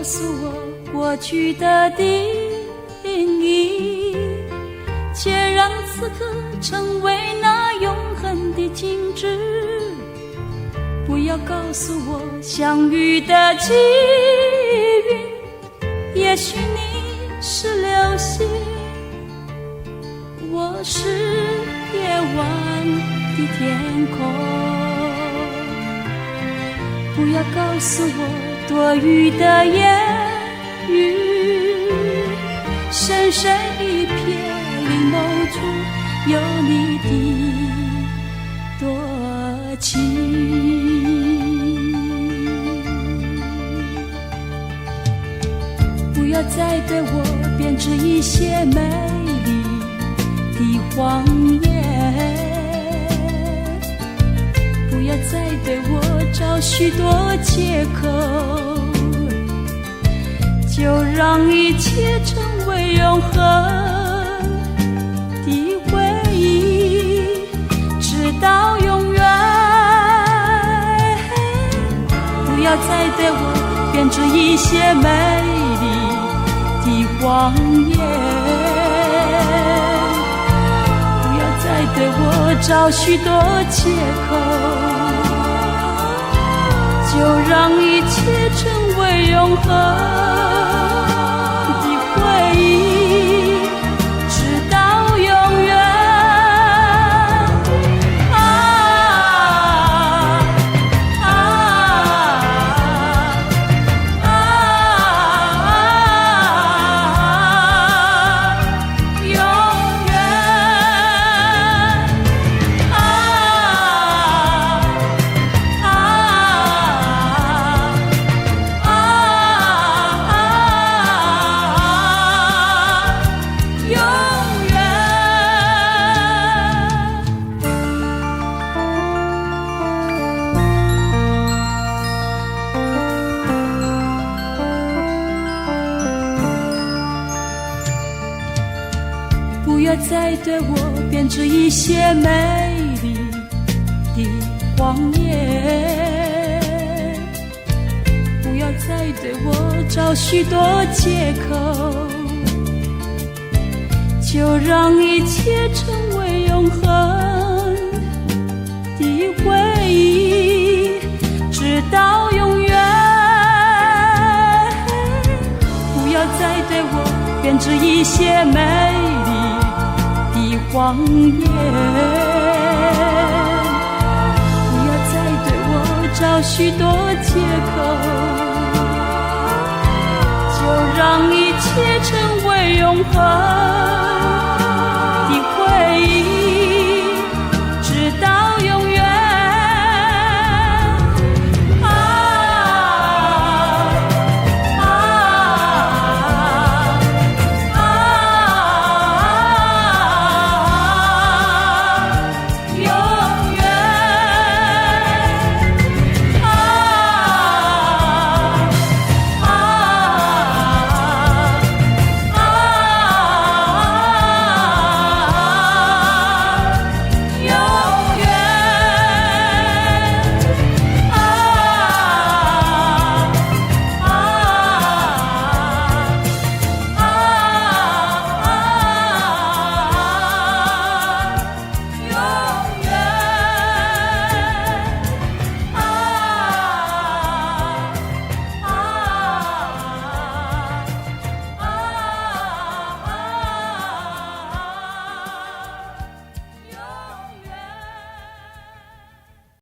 告诉我过去的定义，且让此刻成为那永恒的静止。不要告诉我相遇的机遇，也许你是流星，我是夜晚的天空。不要告诉我多余的言语，深深一片凝眸处有你的多情。不要再对我编织一些美丽的谎言，不要再对我找许多借口，就让一切成为永恒的回忆，直到永远。不要再对我编织一些美丽的谎言，不要再对我找许多借口，就让一切成为永恒的回忆，直到永远。不要再对我编织一些美丽的谎言，不要再对我找许多借口，就让一切成为永恒的回忆，直到永远。不要再对我编织一些美丽的谎言，不要再对我找许多借口，就让一切成为永恒